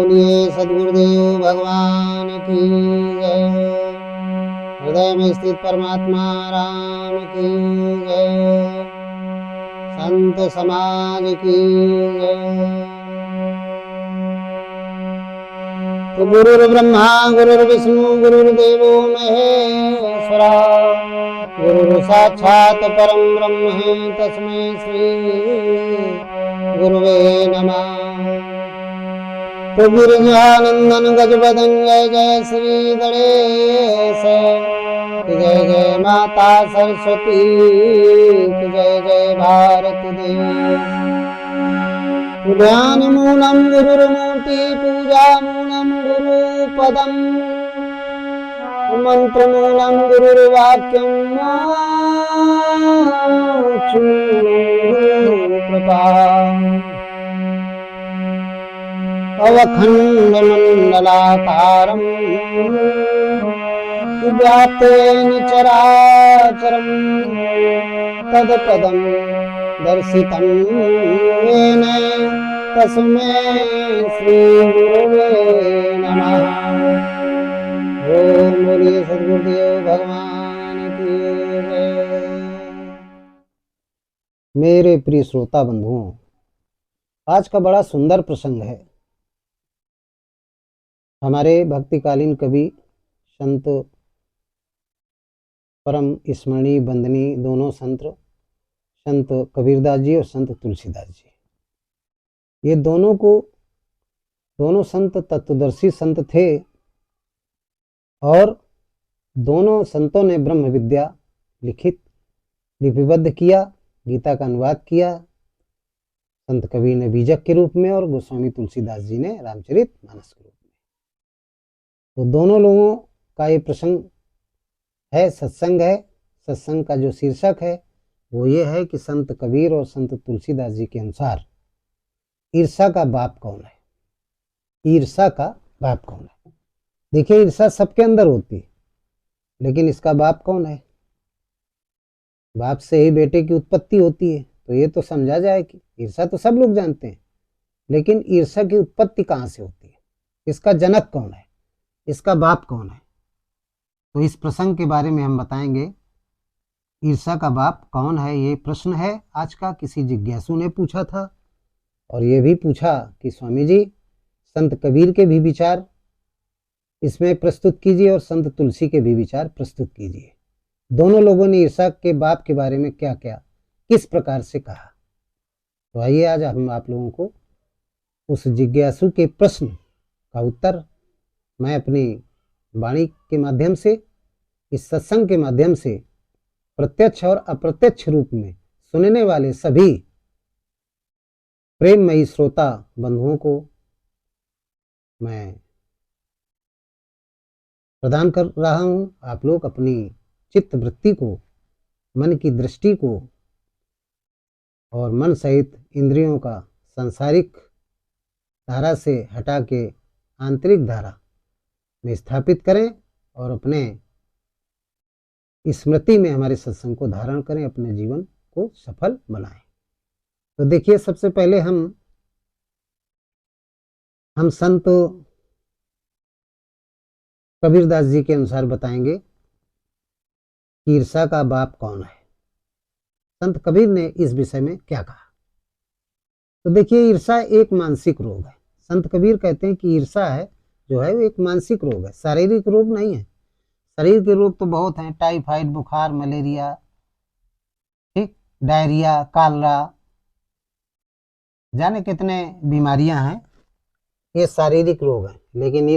बोलिए सद्गुरुदेव भगवान की जय। हृदय में स्थित परमात्मा राम की जय। संत समाज की जय। तो गुरुर्ब्रह्मा गुरुर्विष्णु गुरुर्देवो महेश्वरा, गुरु साक्षात परम ब्रह्म तस्मै श्री गुरुवे नमः। तो गिरिजानंदन गजबदन जय जय श्री गणेश, जय जय माता सरस्वती, जय जय भारत देश। ध्यान मूलम गुरुर्मूर्ति पूजा मूलम गुरुपदम, मंत्र मूलम गुरुर्वाक्यम कृपा। अवखंड मंडलाकारं व्याप्तेन चराचरं, तत्पदं दर्शितं येन तस्मै श्री गुरुवे नमः। ओम बोलिए सद्गुरुदेव भगवान की जय। मेरे प्रिय श्रोता बंधुओं, आज का बड़ा सुंदर प्रसंग है। हमारे भक्तिकालीन कवि संत परम स्मरणीय वंदनीय दोनों संत कबीरदास जी और संत तुलसीदास जी, ये दोनों संत तत्वदर्शी संत थे और दोनों संतों ने ब्रह्म विद्या लिखित लिपिबद्ध किया, गीता का अनुवाद किया। संत कबीर ने बीजक के रूप में और गोस्वामी तुलसीदास जी ने रामचरित मानस के रूप में। तो दोनों लोगों का ये प्रसंग है, सत्संग है। सत्संग का जो शीर्षक है वो ये है कि संत कबीर और संत तुलसीदास जी के अनुसार ईर्षा का बाप कौन है। ईर्षा का बाप कौन है? देखिए, ईर्षा सबके अंदर होती है, लेकिन इसका बाप कौन है? बाप से ही बेटे की उत्पत्ति होती है, तो ये तो समझा जाए कि ईर्षा तो सब लोग जानते हैं, लेकिन ईर्षा की उत्पत्ति कहाँ से होती है, इसका जनक कौन है, इसका बाप कौन है? तो इस प्रसंग के बारे में हम बताएंगे। ईर्षा का बाप कौन है, ये प्रश्न है आज का। किसी जिज्ञासु ने पूछा था और ये भी पूछा कि स्वामी जी, संत कबीर के भी विचार इसमें प्रस्तुत कीजिए और संत तुलसी के भी विचार प्रस्तुत कीजिए। दोनों लोगों ने ईर्षा के बाप के बारे में क्या क्या किस प्रकार से कहा। तो आइए आज हम आप लोगों को उस जिज्ञासु के प्रश्न का उत्तर मैं अपनी वाणी के माध्यम से, इस सत्संग के माध्यम से प्रत्यक्ष और अप्रत्यक्ष रूप में सुनने वाले सभी प्रेममयी श्रोता बंधुओं को मैं प्रदान कर रहा हूं। आप लोग अपनी चित्त वृत्ति को, मन की दृष्टि को और मन सहित इंद्रियों का सांसारिक धारा से हटा के आंतरिक धारा में स्थापित करें और अपने स्मृति में हमारे सत्संग को धारण करें, अपने जीवन को सफल बनाएं। तो देखिए, सबसे पहले हम संत कबीरदास जी के अनुसार बताएंगे कि ईर्षा का बाप कौन है। संत कबीर ने इस विषय में क्या कहा। तो देखिए, ईर्षा एक मानसिक रोग है। संत कबीर कहते हैं कि ईर्षा है जो है वो एक मानसिक रोग है, शारीरिक रोग नहीं है। शरीर के रोग तो बहुत हैं, टाइफाइड, बुखार, मलेरिया, ठीक, डायरिया, कालरा, जाने कितने बीमारियां हैं, ये शारीरिक रोग हैं। लेकिन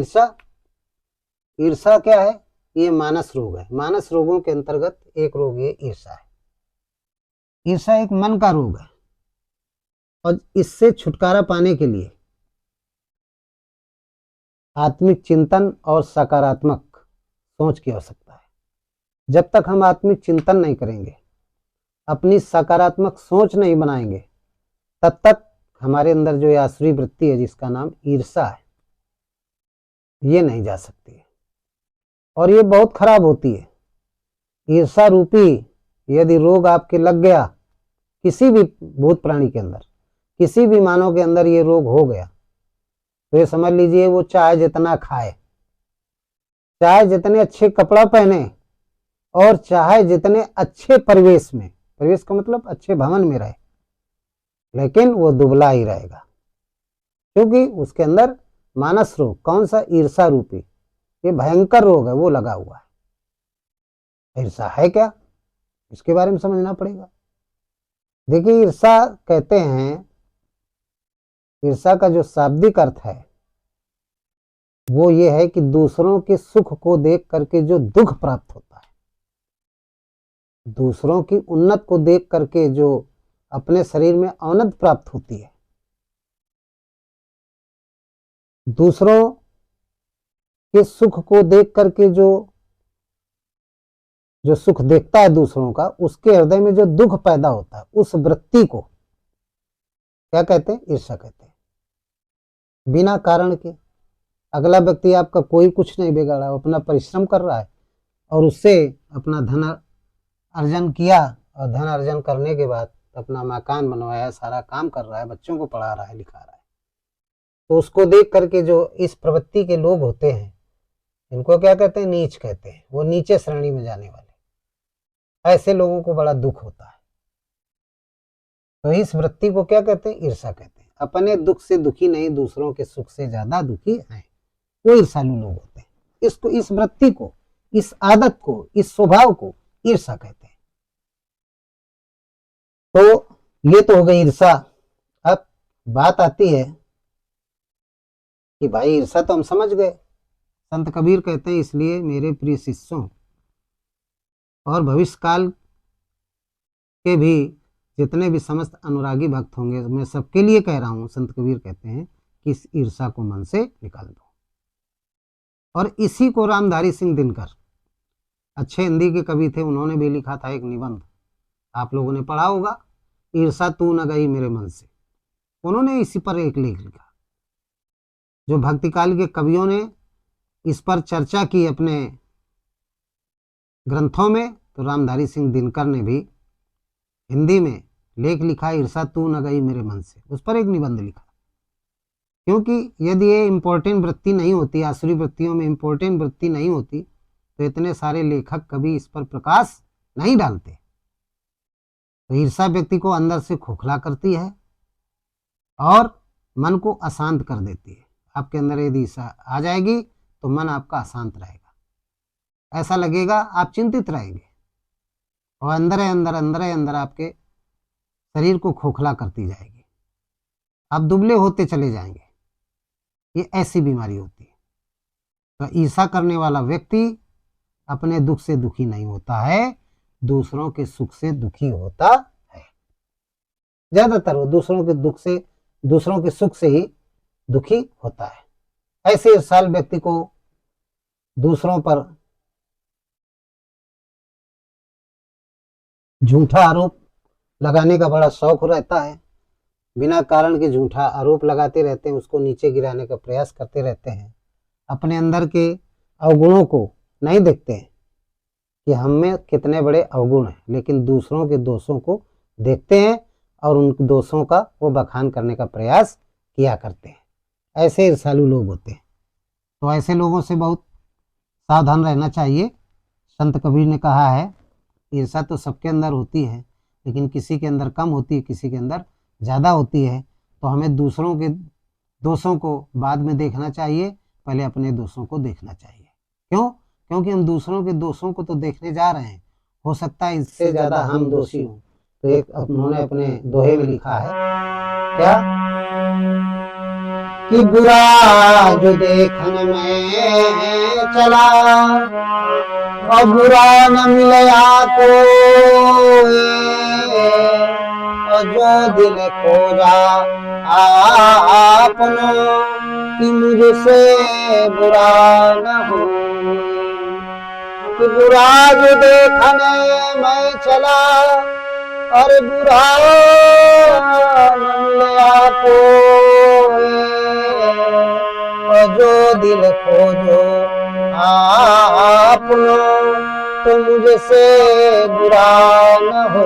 ईर्षा क्या है? ये मानस रोग है। मानस रोगों के अंतर्गत एक रोग ये ईर्षा है। ईर्षा एक मन का रोग है और इससे छुटकारा पाने के लिए आत्मिक चिंतन और सकारात्मक सोच की आवश्यकता है। जब तक हम आत्मिक चिंतन नहीं करेंगे, अपनी सकारात्मक सोच नहीं बनाएंगे, तब तक हमारे अंदर जो आसुरी वृत्ति है जिसका नाम ईर्षा है, ये नहीं जा सकती है और ये बहुत खराब होती है। ईर्षा रूपी यदि रोग आपके लग गया, किसी भी भूत प्राणी के अंदर, किसी भी मानव के अंदर ये रोग हो गया, तो ये समझ लीजिए वो चाहे जितना खाए, चाहे जितने अच्छे कपड़ा पहने, और चाहे जितने अच्छे परिवेश में, परिवेश का मतलब अच्छे भवन में रहे, लेकिन वो दुबला ही रहेगा, क्योंकि उसके अंदर मानस रोग, कौन सा, ईर्षा रूपी, ये भयंकर रोग है, वो लगा हुआ है। ईर्षा है क्या, इसके बारे में समझना पड़ेगा। देखिए, ईर्षा कहते हैं, ईर्षा का जो शाब्दिक अर्थ है वो ये है कि दूसरों के सुख को देख करके जो दुख प्राप्त होता है, दूसरों की उन्नत को देख करके जो अपने शरीर में औन्नत प्राप्त होती है, दूसरों के सुख को देख करके जो जो सुख देखता है दूसरों का, उसके हृदय में जो दुख पैदा होता है, उस वृत्ति को क्या कहते हैं, ईर्ष्या कहते हैं। बिना कारण के अगला व्यक्ति आपका कोई कुछ नहीं बिगाड़ा, वो अपना परिश्रम कर रहा है और उससे अपना धन अर्जन किया, और धन अर्जन करने के बाद अपना मकान बनवाया, सारा काम कर रहा है, बच्चों को पढ़ा रहा है, लिखा रहा है, तो उसको देख करके जो इस प्रवृत्ति के लोग होते हैं, इनको क्या कहते हैं, नीच कहते हैं, वो नीचे श्रेणी में जाने वाले, ऐसे लोगों को बड़ा दुख होता है। तो इस वृत्ति को क्या कहते हैं, ईर्ष्या कहते हैं। अपने दुख से दुखी नहीं, दूसरों के सुख से ज्यादा दुखी हैं, वो ईर्ष्यालु लोग होते हैं। इसको, इस वृत्ति को, इस आदत को, इस स्वभाव को ईर्ष्या कहते हैं। तो ये तो हो गई ईर्ष्या। अब बात आती है कि भाई ईर्ष्या तो हम समझ गए, संत कबीर कहते हैं, इसलिए मेरे प्रिय शिष्यों और भविष्य काल के भी जितने भी समस्त अनुरागी भक्त होंगे, मैं सबके लिए कह रहा हूं, संत कबीर कहते हैं कि इस ईर्ष्या को मन से निकाल दो। और इसी को रामधारी सिंह दिनकर, अच्छे हिंदी के कवि थे, उन्होंने भी लिखा था एक निबंध, आप लोगों ने पढ़ा होगा, ईर्ष्या तू न गई मेरे मन से। उन्होंने इसी पर एक लेख लिखा। जो भक्ति काल के कवियों ने इस पर चर्चा की अपने ग्रंथों में, तो रामधारी सिंह दिनकर ने भी हिंदी में लेख लिखा, ईर्ष्या तू न गई मेरे मन से, उस पर एक निबंध लिखा। क्योंकि यदि ये इम्पोर्टेंट वृत्ति नहीं होती, आसुरी वृत्तियों में इम्पोर्टेंट वृत्ति नहीं होती, तो इतने सारे लेखक कभी इस पर प्रकाश नहीं डालते। तो ईर्ष्या व्यक्ति को अंदर से खोखला करती है और मन को अशांत कर देती है। आपके अंदर यदि ईर्ष्या आ जाएगी तो मन आपका अशांत रहेगा, ऐसा लगेगा आप चिंतित रहेंगे, और अंदर आपके शरीर को खोखला करती जाएगी, आप दुबले होते चले जाएंगे। ये ऐसी बीमारी होती है। तो ईर्ष्या करने वाला व्यक्ति अपने दुख से दुखी नहीं होता है, दूसरों के सुख से दुखी होता है। ज्यादातर वो दूसरों के दुख से, दूसरों के सुख से ही दुखी होता है। ऐसे ईर्ष्यालु व्यक्ति को दूसरों पर झूठा आरोप लगाने का बड़ा शौक रहता है, बिना कारण के झूठा आरोप लगाते रहते हैं, उसको नीचे गिराने का प्रयास करते रहते हैं, अपने अंदर के अवगुणों को नहीं देखते हैं कि हम में कितने बड़े अवगुण हैं, लेकिन दूसरों के दोषों को देखते हैं और उन दोषों का वो बखान करने का प्रयास किया करते हैं। ऐसे ईर्ष्यालु लोग होते हैं। तो ऐसे लोगों से बहुत सावधान रहना चाहिए। संत कबीर ने कहा है, ईर्ष्या तो सबके अंदर होती है, लेकिन किसी के अंदर कम होती है, किसी के अंदर ज़्यादा होती है। तो हमें दूसरों के दोषों को बाद में देखना चाहिए, पहले अपने दोषों को देखना चाहिए। क्यों? क्योंकि हम दूसरों के दोषों को तो देखने जा रहे हैं, हो सकता है इससे ज़्यादा हम दोषी हों। तो एक उन्होंने अपने दोहे में लिखा है, क्या कि बुरा जो देखने में चला और बुरा न मिलया कोई, और जो दिल खोजा आपनो कि मुझसे बुरा न हो। कि बुरा जो देखने में चला और बुरा न मिलया कोई, और जो दिल खोजो आपनो तो मुझसे बुरा न हो।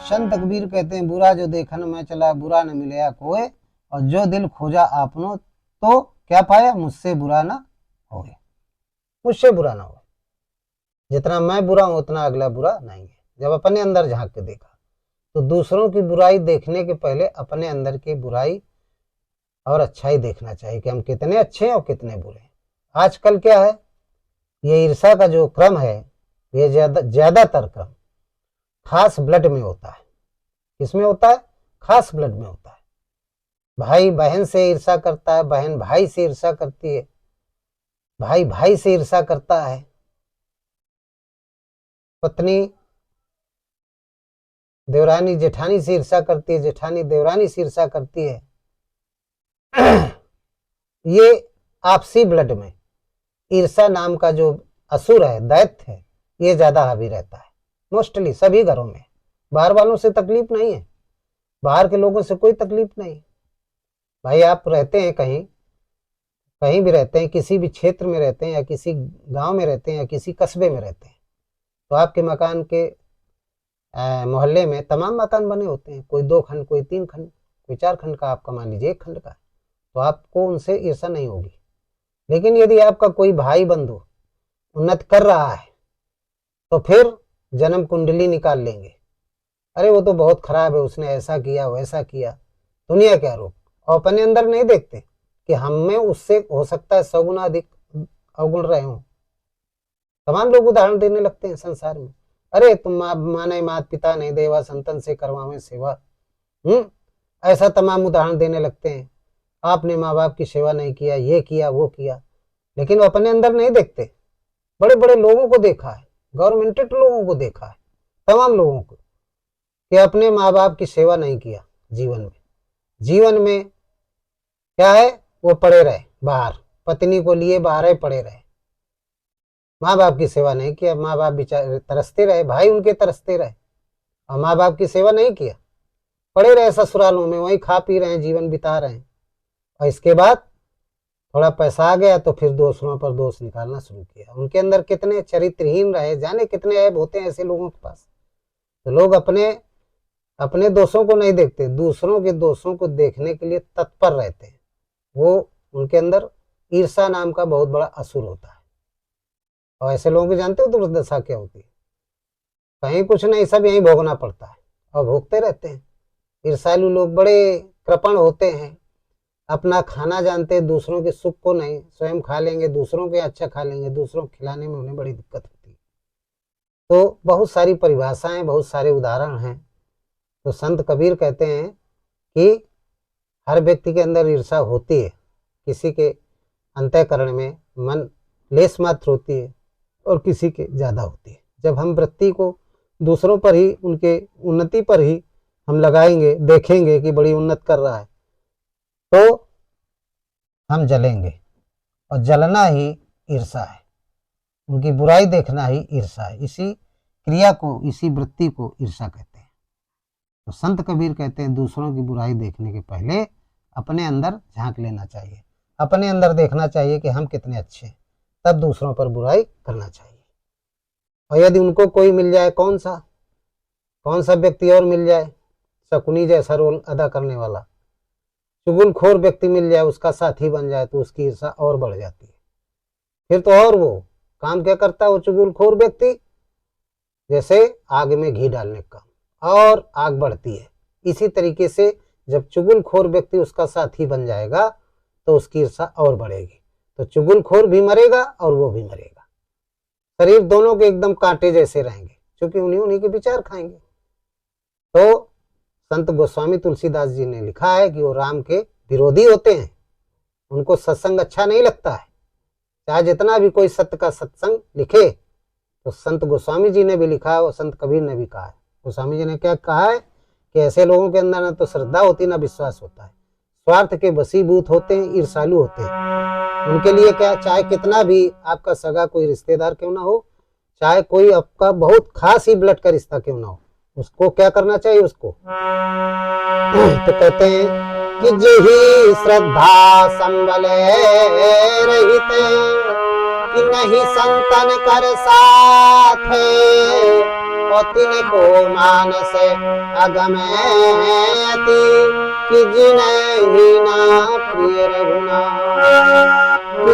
संत कबीर कहते हैं बुरा जो देखन में चला बुरा न मिलया कोई, और जो दिल खोजा आपनो तो क्या पाया मुझसे बुरा ना होए, मुझसे बुरा ना हो। जितना मैं बुरा हूं उतना अगला बुरा नहीं है। जब अपने अंदर झांक के देखा तो दूसरों की बुराई देखने के पहले अपने अंदर की बुराई और अच्छाई देखना चाहिए कि हम कितने अच्छे हैं और कितने बुरे हैं। आजकल क्या है, ये ईर्ष्या का जो क्रम है ये ज्यादातर क्रम खास ब्लड में होता है। किसमें होता है? खास ब्लड में होता है। भाई बहन से ईर्ष्या करता है, बहन भाई से ईर्ष्या करती है, भाई भाई से ईर्ष्या करता है, पत्नी देवरानी जेठानी से ईर्ष्या करती है, जेठानी देवरानी से ईर्ष्या करती है। ये आपसी ब्लड में ईर्ष्या नाम का जो असुर है, दैत्य है, ये ज्यादा हावी रहता है मोस्टली सभी घरों में। बाहर वालों से तकलीफ नहीं है, बाहर के लोगों से कोई तकलीफ नहीं। भाई आप रहते हैं कहीं, कहीं भी रहते हैं, किसी भी क्षेत्र में रहते हैं या किसी गांव में रहते हैं या किसी कस्बे में रहते हैं, तो आपके मकान के मोहल्ले में तमाम मकान बने होते हैं, कोई 2 खंड, कोई 3 खंड, कोई 4 खंड का, आपका मान लीजिए 1 खंड का, तो आपको उनसे ईर्ष्या नहीं होगी। लेकिन यदि आपका कोई भाई बंधु उन्नत कर रहा है तो फिर जन्म कुंडली निकाल लेंगे, अरे वो तो बहुत खराब है, उसने ऐसा किया वैसा किया, दुनिया के आरोप, और अपने अंदर नहीं देखते कि हम में उससे हो सकता है 100 गुना अधिक अवगुण रहे हों। तमाम लोग उदाहरण देने लगते हैं संसार में, अरे तुम माने मात पिता नहीं देवा संतन से करवावे सेवा, ऐसा तमाम उदाहरण देने लगते हैं। आपने माँ बाप की सेवा नहीं किया, ये किया वो किया, लेकिन वो अपने अंदर नहीं देखते। बड़े बड़े लोगों को देखा है, गवर्नमेंटेड लोगों को देखा है, तमाम लोगों को, कि अपने माँ बाप की सेवा नहीं किया जीवन में। जीवन में क्या है, वो पड़े रहे बाहर, पत्नी को लिए बाहर ही पड़े रहे, माँ बाप की सेवा नहीं किया, माँ बाप बेचारे तरसते रहे, भाई उनके तरसते रहे, और माँ बाप की सेवा नहीं किया, पड़े रहे ससुरालों में, वहीं खा पी रहे हैं, जीवन बिता रहे हैं। और इसके बाद थोड़ा पैसा आ गया तो फिर दूसरों पर दोष निकालना शुरू किया। उनके अंदर कितने चरित्रहीन रहे, जाने कितने ऐब होते हैं ऐसे लोगों के पास। तो लोग अपने अपने दोषों को नहीं देखते, दूसरों के दोषों को देखने के लिए तत्पर रहते हैं। वो उनके अंदर ईर्ष्या नाम का बहुत बड़ा असुर होता है। और ऐसे लोगों की जानते हो दुर्दशा क्या होती है? कहीं कुछ नहीं, सब यहीं भोगना पड़ता है और भोगते रहते हैं। ईर्ष्यालु लोग बड़े कृपण होते हैं, अपना खाना जानते हैं, दूसरों के सुख को नहीं, स्वयं खा लेंगे, दूसरों के अच्छा खा लेंगे, दूसरों को खिलाने में उन्हें बड़ी दिक्कत होती है। तो बहुत सारी परिभाषाएं, बहुत सारे उदाहरण हैं। तो संत कबीर कहते हैं कि हर व्यक्ति के अंदर ईर्ष्या होती है, किसी के अंतःकरण में मन लेस मात्र होती है और किसी के ज्यादा होती है। जब हम वृत्ति को दूसरों पर ही, उनके उन्नति पर ही हम लगाएंगे, देखेंगे कि बड़ी उन्नत कर रहा है, तो हम जलेंगे, और जलना ही ईर्ष्या है। उनकी बुराई देखना ही ईर्ष्या है। इसी क्रिया को, इसी वृत्ति को ईर्ष्या कहते हैं। तो संत कबीर कहते हैं दूसरों की बुराई देखने के पहले अपने अंदर झांक लेना चाहिए, अपने अंदर देखना चाहिए कि हम कितने अच्छे हैं, तब दूसरों पर बुराई करना चाहिए। और यदि उनको कोई मिल जाए, कौन सा व्यक्ति और मिल जाए शकुनी जैसा रोल अदा करने वाला, चुगलखोर व्यक्ति मिल जाए, उसका साथी बन जाए, तो उसकी ईर्ष्या और बढ़ जाती है। फिर तो और वो काम क्या करता है वो चुगलखोर व्यक्ति, जैसे आग में घी डालने का, और आग बढ़ती है। इसी तरीके से जब चुगलखोर व्यक्ति उसका साथी बन जाएगा तो उसकी ईर्ष्या और बढ़ेगी, तो चुगलखोर भी मरेगा और वो भी मरेगा। शरीर दोनों के एकदम कांटे जैसे रहेंगे, क्योंकि उन्हीं के विचार खाएंगे। तो संत गोस्वामी तुलसीदास जी ने लिखा है कि वो राम के विरोधी होते हैं, उनको सत्संग अच्छा नहीं लगता है। चाहे जितना भी कोई सत्य का सत्संग लिखे, तो संत गोस्वामी जी ने भी लिखा है और संत कबीर ने भी कहा है। गोस्वामी जी ने क्या कहा है कि ऐसे लोगों के अंदर ना तो श्रद्धा होती ना विश्वास होता है, स्वार्थ के वशीभूत होते हैं, ईर्ष्यालु होते हैं। उनके लिए क्या, चाहे कितना भी आपका सगा कोई रिश्तेदार क्यों ना हो, चाहे कोई आपका बहुत खास ही ब्लड का रिश्ता क्यों ना हो, उसको क्या करना चाहिए, उसको तो कहते हैं कि जही श्रद्धा संबल रहते कि नहीं संतन कर साथ, और तिनको मानस अगमयति कि जिनहि ना प्रिय रघुनाथ।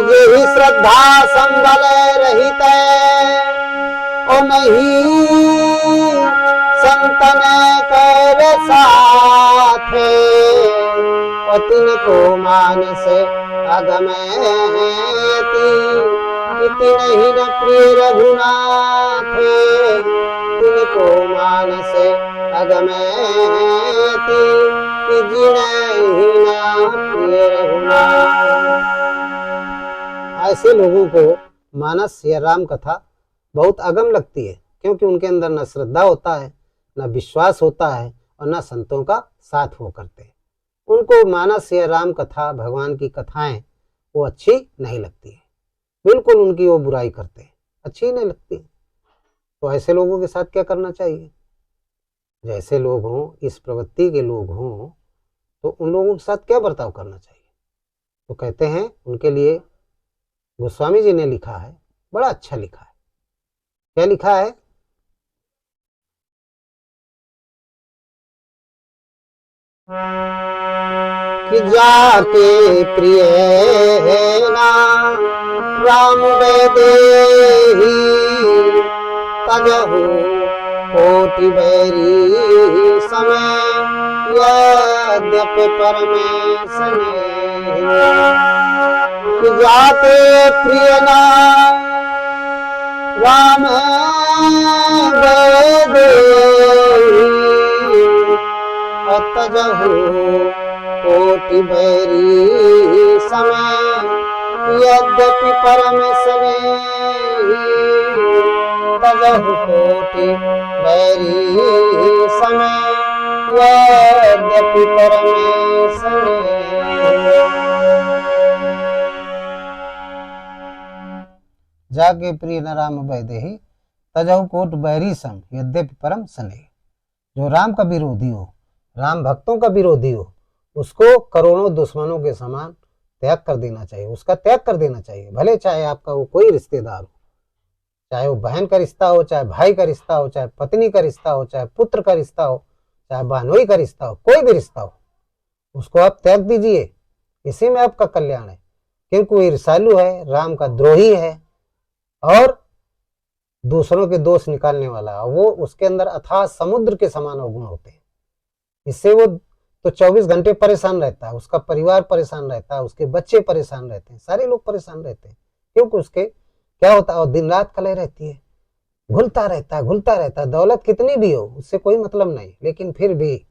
जेहि श्रद्धा संबल रहित ओ नहीं संतन कर साथे, तिनको मानस अगमयति कि नहीं न प्रिय रघुनाथ। तिनको मानस अगमयति कि जिनहि न प्रिय रघुनाथ। ऐसे लोगों को मानस या राम कथा बहुत अगम लगती है, क्योंकि उनके अंदर न श्रद्धा होता है, न विश्वास होता है और न संतों का साथ वो करते हैं। उनको मानस या राम कथा, भगवान की कथाएं वो अच्छी नहीं लगती है, बिल्कुल उनकी वो बुराई करते हैं, अच्छी ही नहीं लगती। तो ऐसे लोगों के साथ क्या करना चाहिए? जैसे लोग हों, इस प्रवृत्ति के लोग हों, तो उन लोगों के साथ क्या बर्ताव करना चाहिए? तो कहते हैं उनके लिए गोस्वामी जी ने लिखा है, बड़ा अच्छा लिखा है। क्या लिखा है? कि जाके प्रिय है ना राम वैदेही, तजहु कोटि बैरी समय यद्यपि परमेश्वर। कि जाके प्रिय ना राम वैदेही, तजहु कोटि बैरी समय यद्यपि परम स्नेही। तजहु कोटि बैरी समय यद्यपि परम स्नेही। जागे प्रिय न राम वैदेही, तजहु कोट बैरी सम यद्यपि परम स्नेह। जो राम का विरोधी हो, राम भक्तों का विरोधी हो, उसको करोड़ों दुश्मनों के समान त्याग कर देना चाहिए, उसका त्याग कर देना चाहिए। भले चाहे आपका वो कोई रिश्तेदार हो, चाहे वो बहन का रिश्ता हो, चाहे भाई का रिश्ता हो, चाहे पत्नी का रिश्ता हो, चाहे पुत्र का रिश्ता हो, चाहे बहनोई का रिश्ता हो, कोई भी रिश्ता हो, उसको आप त्याग दीजिए। इसी में आपका कल्याण है, क्योंकि वो ईर्ष्यालु है, राम का द्रोही है और दूसरों के दोष निकालने वाला। वो उसके अंदर अथाह समुद्र के समान अवगुण होते हैं। इससे वो तो 24 घंटे परेशान रहता है, उसका परिवार परेशान रहता है, उसके बच्चे परेशान रहते हैं, सारे लोग परेशान रहते हैं, क्योंकि उसके क्या होता है, दिन रात कलह रहती है, घुलता रहता है। दौलत कितनी भी हो, उससे कोई मतलब नहीं, लेकिन फिर भी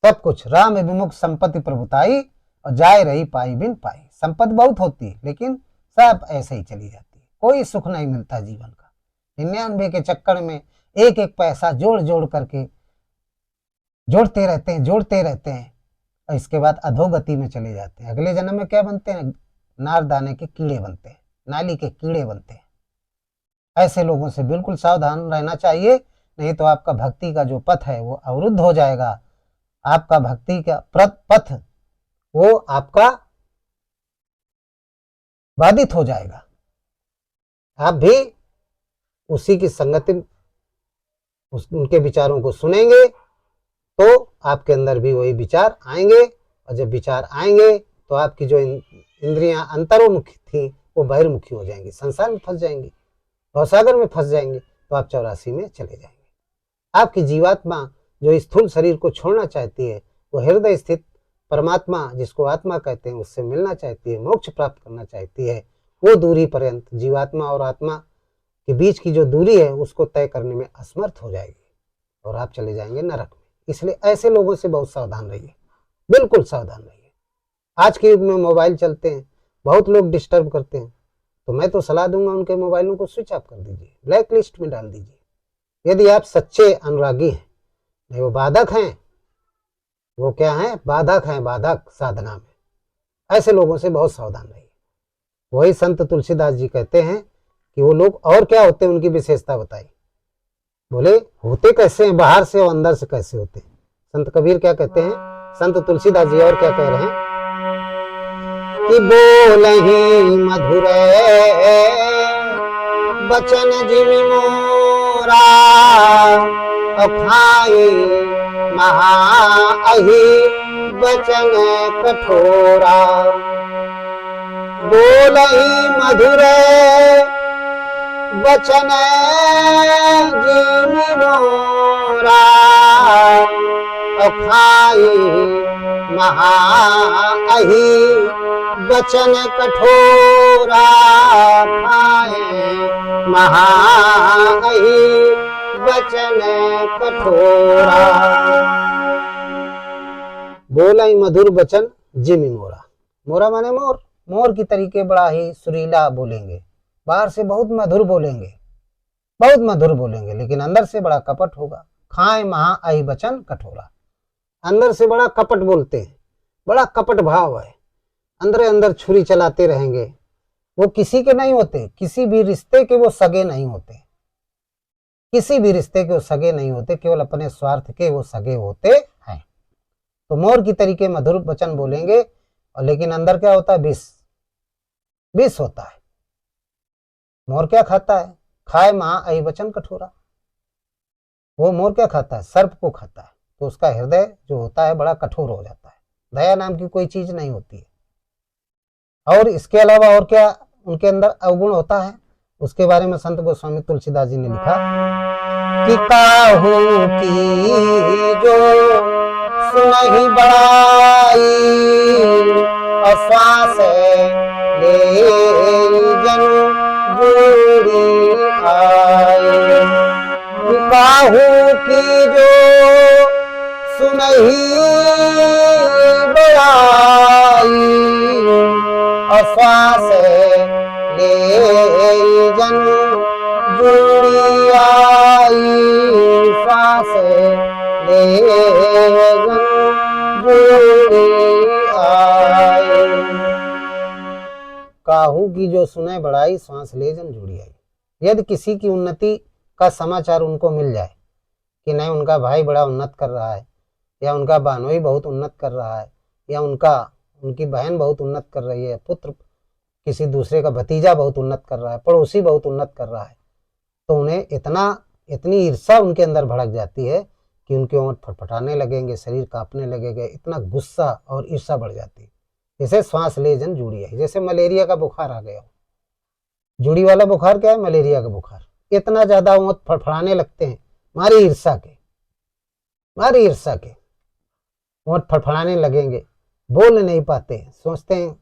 सब कुछ राम विमुख संपत्ति प्रभुताई, और जाए रही पाई बिन पाई। संपत्ति बहुत होती है, लेकिन सब ऐसे ही चली जाती है, कोई सुख नहीं मिलता जीवन का। 99 के चक्कर में एक एक पैसा जोड़ जोड़ करके जोड़ते रहते हैं और इसके बाद अधोगति में चले जाते हैं। अगले जन्म में क्या बनते हैं? नारदाने के कीड़े बनते हैं, नाली के कीड़े बनते हैं। ऐसे लोगों से बिल्कुल सावधान रहना चाहिए, नहीं तो आपका भक्ति का जो पथ है वो अवरुद्ध हो जाएगा। आपका भक्ति का पथ वो आपका बाधित हो जाएगा। आप भी उसी की संगति, उनके विचारों को सुनेंगे तो आपके अंदर भी वही विचार आएंगे, और जब विचार आएंगे तो आपकी जो इंद्रियां अंतर्मुखी थी वो बहिर्मुखी हो जाएंगी, संसार में फंस जाएंगी, भवसागर में फंस जाएंगे, तो आप 84 में चले जाएंगे। आपकी जीवात्मा जो स्थूल शरीर को छोड़ना चाहती है, वो हृदय स्थित परमात्मा जिसको आत्मा कहते हैं उससे मिलना चाहती है, मोक्ष प्राप्त करना चाहती है। वो दूरी पर्यंत जीवात्मा और आत्मा के बीच की जो दूरी है उसको तय करने में असमर्थ हो जाएगी और आप चले जाएंगे नरक में। इसलिए ऐसे लोगों से बहुत सावधान रहिए, बिल्कुल सावधान रहिए। आज के युग में मोबाइल चलते हैं, बहुत लोग डिस्टर्ब करते हैं, तो मैं तो सलाह दूंगा उनके मोबाइलों को स्विच ऑफ कर दीजिए, ब्लैक लिस्ट में डाल दीजिए। यदि आप सच्चे अनुरागी हैं, नहीं वो बाधक हैं, वो क्या हैं? बाधक हैं, बाधक साधना में। ऐसे लोगों से बहुत सावधान रहिए। वही संत तुलसीदास जी कहते हैं कि वो लोग और क्या होते हैं, उनकी विशेषता बताई। बोले होते कैसे हैं, बाहर से और अंदर से कैसे होते हैं। संत कबीर क्या कहते हैं, संत तुलसीदास जी और क्या कह रहे हैं कि बोलहि मधुर बचन जिमि मोरा, अखाए महाअहि बचन कठोरा। बोलई मधुर बचन जिमि मोरा। अखाए महाअहि बचन कठोरा। खाए महाअहि बचन कठोरा। बोला ही मधुर बचन जिमि मोरा। मोरा माने मोर। मोर की तरीके बड़ा ही सुरीला बोलेंगे, बाहर से बहुत मधुर बोलेंगे, बहुत मधुर बोलेंगे, लेकिन अंदर से बड़ा कपट होगा। खाए महाअहि बचन कठोरा, अंदर से बड़ा कपट बोलते हैं, बड़ा कपट भाव है, अंदर अंदर छुरी चलाते रहेंगे। वो किसी के नहीं होते, किसी भी रिश्ते के वो सगे नहीं होते, किसी भी रिश्ते के वो सगे नहीं होते, केवल अपने स्वार्थ के वो सगे होते हैं। तो मोर की तरीके मधुर वचन बोलेंगे, और लेकिन अंदर क्या होता है? विष, विष होता है। मोर क्या खाता है? खाए महाअहि बचन कठोरा। वो मोर क्या खाता है? सर्प को खाता है, तो उसका हृदय जो होता है बड़ा कठोर हो जाता है, दया नाम की कोई चीज नहीं होती है। और इसके अलावा और क्या उनके अंदर अवगुण होता है, उसके बारे में संत गोस्वामी तुलसीदास जी ने लिखा कि काहू की जो सुनहि बड़ाई, अश्वास ले जनु जोड़ी आए। काहू की जो सुनहि बड़ाई, अश्वास ले जनु जोड़ी आई। श्वास ले जनु जोड़ी आई। काहू की जो सुने बड़ाई, श्वास ले जन जुड़ी आई। यदि किसी की उन्नति का समाचार उनको मिल जाए कि नहीं उनका भाई बड़ा उन्नत कर रहा है, या उनका बहनोई बहुत उन्नत कर रहा है, या उनकी बहन बहुत उन्नत कर रही है, पुत्र किसी दूसरे का भतीजा बहुत उन्नत कर रहा है, पड़ोसी बहुत उन्नत कर रहा है, तो उन्हें इतनी ईर्ष्या उनके अंदर भड़क जाती है कि उनके होंठ फटफटाने लगेंगे, शरीर कांपने लगेगा, इतना गुस्सा और ईर्ष्या बढ़ जाती है। जैसे श्वास ले जन जुड़ी आई, जैसे मलेरिया का बुखार आ गया हो। जुड़ी वाला बुखार क्या है? मलेरिया का बुखार। इतना ज्यादा होंठ फड़फड़ाने लगते हैं मारी ईर्ष्या के, मारी ईर्ष्या के होंठ फड़फड़ाने लगेंगे, बोल नहीं पाते, सोचते हैं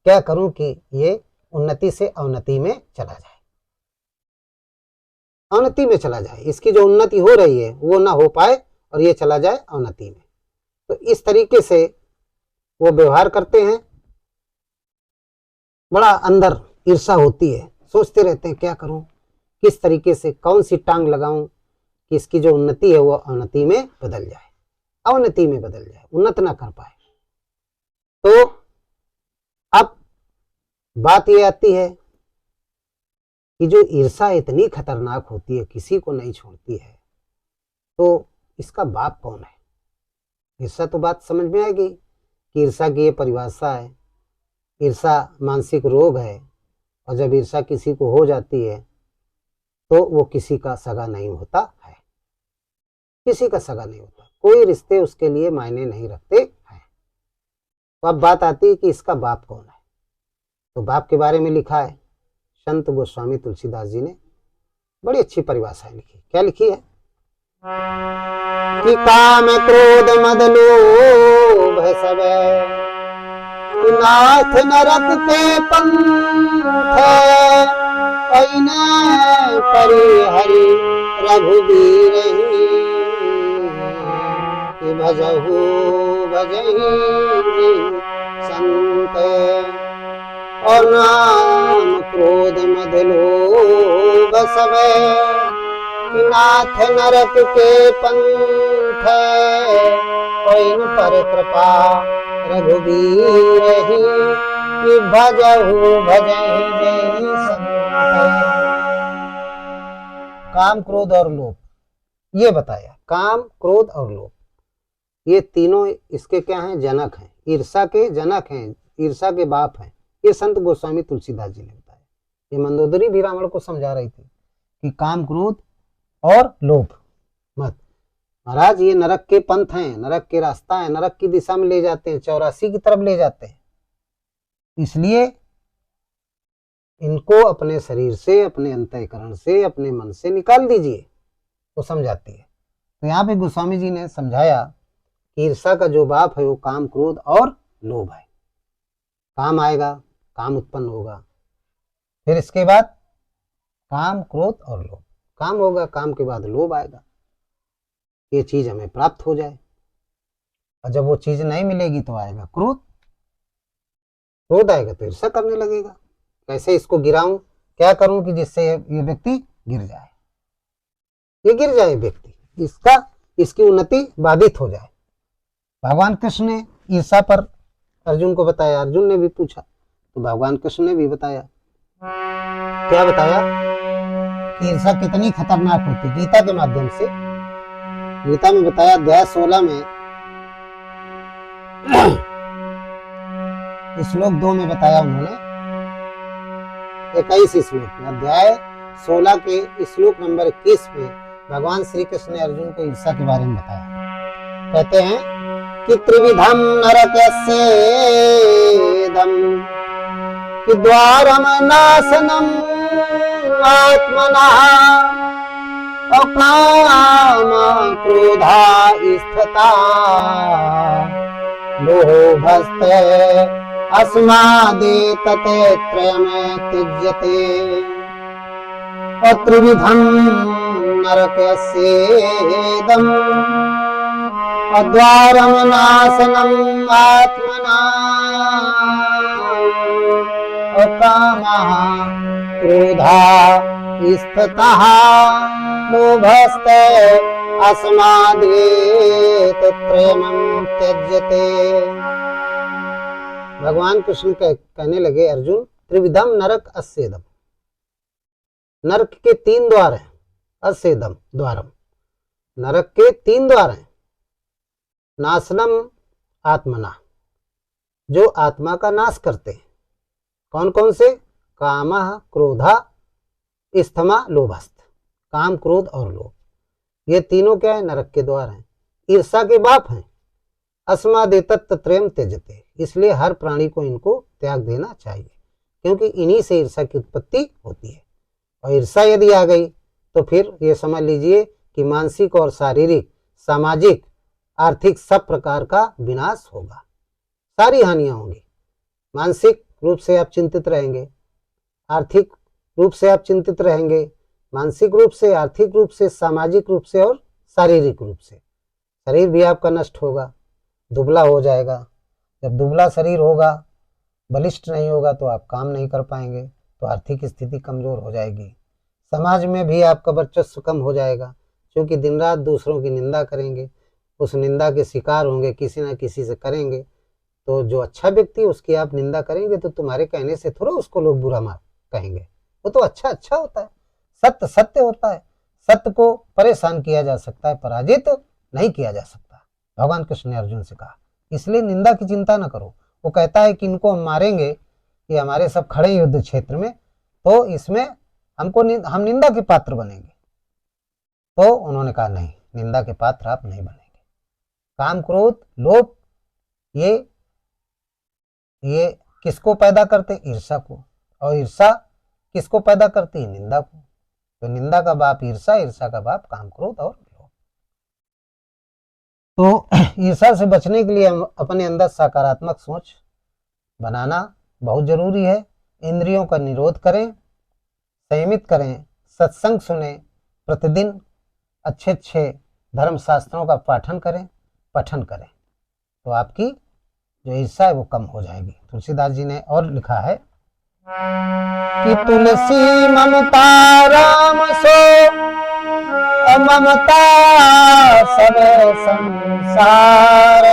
क्या करूं कि ये उन्नति से अवनति में चला जाए, अवनति में चला जाए, इसकी जो उन्नति हो रही है वो ना हो पाए और ये चला जाए अवनति में। तो इस तरीके से वो व्यवहार करते हैं, बड़ा अंदर ईर्ष्या होती है, सोचते रहते हैं क्या करूं, किस तरीके से कौन सी टांग लगाऊं कि इसकी जो उन्नति है वो अवनति में बदल जाए, अवनति में बदल जाए, उन्नत ना कर पाए। तो अब बात ये आती है कि जो ईर्ष्या इतनी खतरनाक होती है, किसी को नहीं छोड़ती है, तो इसका बाप कौन है? ईर्ष्या तो बात समझ में आएगी कि ईर्ष्या की ये परिभाषा है, ईर्ष्या मानसिक रोग है, और जब ईर्ष्या किसी को हो जाती है तो वो किसी का सगा नहीं होता है, किसी का सगा नहीं होता, कोई रिश्ते उसके लिए मायने नहीं रखते हैं। तो अब बात आती है कि इसका बाप कौन है। तो बाप के बारे में लिखा है संत गोस्वामी तुलसीदास जी ने, बड़ी अच्छी परिभाषा लिखी। क्या लिखी है कि काम क्रोध मद लोभ सब नाथ नरक के पंथ, परिहरि रघुबीर भजहु भजहि संत। और नाम क्रोध मद लोभ सब नाथ नरक के पंथ, पर कृपा रघुबीर ही भजहु भजहि संत। काम क्रोध और लोभ, ये बताया, काम क्रोध और लोभ ये तीनों इसके क्या हैं? जनक हैं, ईर्ष्या के जनक हैं, ईर्ष्या के बाप हैं। ये संत गोस्वामी तुलसीदास जी ने बताया। ये मंदोदरी भी रावण को समझा रही थी कि काम क्रोध और लोभ मत, महाराज ये नरक के पंथ हैं, नरक के रास्ता है, नरक की दिशा में ले जाते हैं, 84 की तरफ ले जाते हैं। इसलिए इनको अपने शरीर से, अपने अंतःकरण से, अपने मन से निकाल दीजिए, वो समझाती है। तो यहाँ पे गोस्वामी जी ने समझाया कि ईर्षा का जो बाप है वो काम, क्रोध और लोभ है। काम आएगा, काम उत्पन्न होगा, फिर इसके बाद काम, क्रोध और लोभ। काम होगा, काम के बाद लोभ आएगा, ये चीज हमें प्राप्त हो जाए। और जब वो चीज नहीं मिलेगी तो आएगा क्रोध, क्रोध आएगा तो ईर्षा करने लगेगा, कैसे इसको गिराऊं, क्या करूं कि जिससे ये व्यक्ति गिर जाए, ये गिर जाए व्यक्ति, इसकी उन्नति बाधित हो जाए। भगवान कृष्ण ने ईर्षा पर अर्जुन को बताया, अर्जुन ने भी पूछा तो भगवान कृष्ण ने भी बताया। क्या बताया कि ईर्षा कितनी खतरनाक होती, गीता के माध्यम से। गीता में बताया, अध्याय 16 में श्लोक 2 में बताया उन्होंने, 21 श्लोक में, अध्याय 16 के श्लोक नंबर 21 में भगवान श्री कृष्ण ने अर्जुन को ईर्षा के बारे में बताया। कहते हैं कि त्रिविधम नरकस्येदं कि द्वारम नाशनम आत्मनः अकाम क्रोधा स्थिता लोभस्ते अस्मादेतते त्रयमेत्युज्यते त्रिविधं नरकस्येदं अद्वारम नाशनम आत्मना अकामः क्रोधा स्थितः लोभस्ते अस्मादेतत्रयं त्यज्यते। भगवान कृष्ण कहने लगे, अर्जुन, त्रिविधम नरक अस्येदम, नरक के 3 द्वार हैं, अस्येदम द्वारम, नरक के 3 द्वार हैं। नाशनम आत्मना, जो आत्मा का नाश करते हैं, कौन कौन से? कामः क्रोधा स्थमा लोभस्त, काम, क्रोध और लोभ, ये तीनों क्या है? नरक के द्वार हैं, ईर्षा के बाप हैं। अस्मादेतत् त्रयम् त्यजते, इसलिए हर प्राणी को इनको त्याग देना चाहिए, क्योंकि इन्हीं से ईर्षा की उत्पत्ति होती है। और ईर्षा यदि आ गई तो फिर ये समझ लीजिए कि मानसिक और शारीरिक, सामाजिक, आर्थिक सब प्रकार का विनाश होगा, सारी हानियां होंगी। मानसिक रूप से आप चिंतित रहेंगे, आर्थिक रूप से आप चिंतित रहेंगे, मानसिक रूप से, आर्थिक रूप से, सामाजिक रूप से और शारीरिक रूप से। शरीर भी आपका नष्ट होगा, दुबला हो जाएगा। जब दुबला शरीर होगा, बलिष्ठ नहीं होगा तो आप काम नहीं कर पाएंगे, तो आर्थिक स्थिति कमजोर हो जाएगी। समाज में भी आपका वर्चस्व कम हो जाएगा, क्योंकि दिन रात दूसरों की निंदा करेंगे, उस निंदा के शिकार होंगे, किसी ना किसी से करेंगे। तो जो अच्छा व्यक्ति, उसकी आप निंदा करेंगे तो तुम्हारे कहने से थोड़ा उसको लोग बुरा मार कहेंगे, वो तो अच्छा होता है, सत्य सत्य होता है। सत्य को परेशान किया जा सकता है, पराजित नहीं किया जा सकता। भगवान कृष्ण ने अर्जुन से कहा, इसलिए निंदा की चिंता न करो। वो कहता है कि इनको हम मारेंगे, ये हमारे सब खड़े युद्ध क्षेत्र में, तो इसमें हम निंदा के पात्र बनेंगे। तो उन्होंने कहा, नहीं, निंदा के पात्र आप नहीं बनेंगे। काम, क्रोध, लोभ, ये किसको पैदा करते? ईर्षा को। और ईर्षा किसको पैदा करती है? निंदा को। तो निंदा का बाप ईर्षा, ईर्षा का बाप काम, क्रोध और लोभ। तो ईर्षा से बचने के लिए हम अपने अंदर सकारात्मक सोच बनाना बहुत जरूरी है। इंद्रियों का निरोध करें, संयमित करें, सत्संग सुने, प्रतिदिन अच्छे धर्म शास्त्रों का पठन करें, तो आपकी जो ईर्षा है वो कम हो जाएगी। तुलसीदास जी ने और लिखा है कि तुलसी ममता राम सो ममता सब संसार,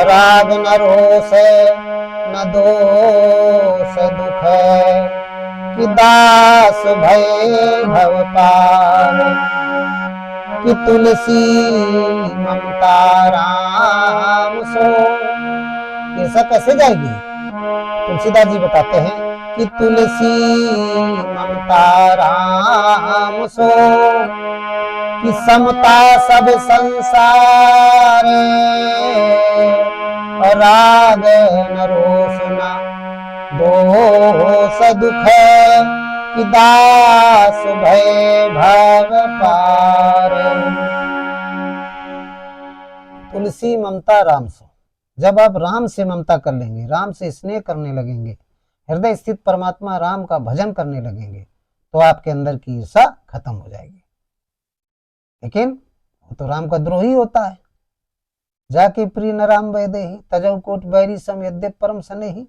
राग न रोष न दोष दुख, कि दास भय भव पार। कि तुलसी ममता राम सो, ईर्षा कैसे जाएगी? तुलसीदास जी बताते हैं कि तुलसी ममता राम सो कि समता सब संसार, और राग न रोष न दोष दुख, कि दास भय भव पार। तुलसी ममता राम सो। जब आप राम से ममता कर लेंगे, राम से स्नेह करने लगेंगे, हृदय स्थित परमात्मा राम का भजन करने लगेंगे, तो आपके अंदर की ईर्षा खत्म हो जाएगी। लेकिन वो तो राम का द्रोही होता है। जाके प्रिय न राम वैदेही, तजौ कोट बैरी सम यद्य परम स्नेही।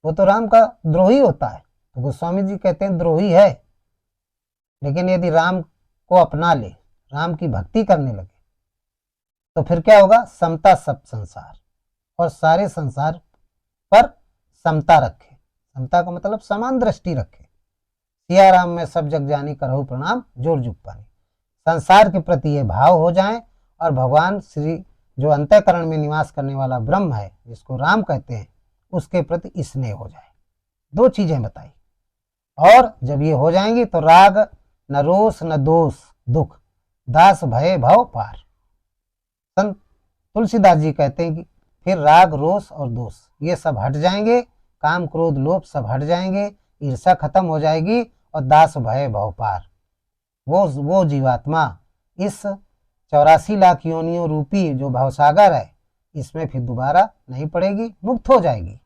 वो तो राम का द्रोही होता है। तो गोस्वामी जी कहते हैं द्रोही है, लेकिन यदि राम को अपना ले, राम की भक्ति करने लगे, तो फिर क्या होगा? समता सब संसार, और सारे संसार पर समता रखे। समता का मतलब समान दृष्टि रखे। सिया राम में सब जग जानी, करहु प्रणाम जोर जुग पानी। संसार के प्रति ये भाव हो जाए, और भगवान श्री जो अंतःकरण में निवास करने वाला ब्रह्म है, जिसको राम कहते हैं, उसके प्रति स्नेह हो जाए। दो चीजें बताई। और जब ये हो जाएंगी तो राग न रोष न दोष दुख, दास भय भव पार। संत तुलसीदास जी कहते हैं कि फिर राग रोष और दोष ये सब हट जाएंगे, काम क्रोध लोभ सब हट जाएंगे, ईर्षा खत्म हो जाएगी, और दास भय भव पार। वो जीवात्मा इस 84 लाख योनियों रूपी जो भवसागर है, इसमें फिर दोबारा नहीं पड़ेगी, मुक्त हो जाएगी।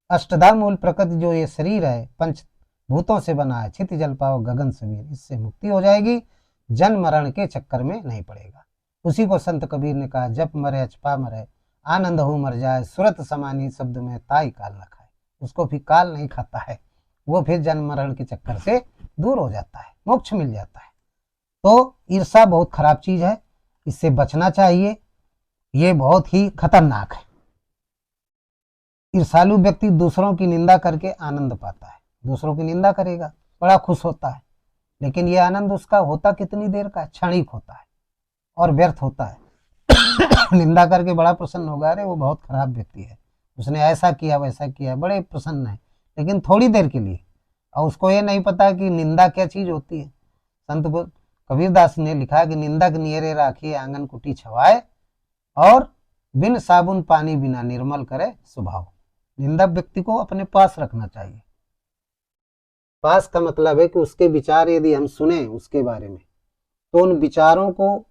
अष्टधा मूल प्रकृति जो ये शरीर है, पंचभूतों से बना है, छित जल पाओ गगन समीर, इससे मुक्ति हो जाएगी। जन्म मरण के चक्कर में नहीं पड़ेगा। उसी को संत कबीर ने कहा, जप मरे अचपा मरे, आनंद हो मर जाए, सुरत समानी शब्द में ताई काल न खाए। उसको फिर काल नहीं खाता है, वो फिर जन्म मरण के चक्कर से दूर हो जाता है, मोक्ष मिल जाता है। तो ईर्षा बहुत खराब चीज है, इससे बचना चाहिए, ये बहुत ही खतरनाक है। ईर्षालु व्यक्ति दूसरों की निंदा करके आनंद पाता है। दूसरों की निंदा करेगा, बड़ा खुश होता है, लेकिन ये आनंद उसका होता कितनी देर का? क्षणिक होता है और व्यर्थ होता है। निंदा करके बड़ा प्रसन्न होगा, अरे वो बहुत खराब व्यक्ति है, उसने ऐसा किया वैसा किया, बड़े प्रसन्न है, लेकिन थोड़ी देर के लिए। और उसको ये नहीं पता कि निंदा क्या चीज होती है। संत कबीरदास ने लिखा कि निंदक नियरे राखी आंगन कुटी छवाए, और बिन साबुन पानी बिना निर्मल करे स्वभाव। निंदक व्यक्ति को अपने पास रखना चाहिए। पास का मतलब है कि उसके विचार यदि हम सुने उसके बारे में, तो उन विचारों को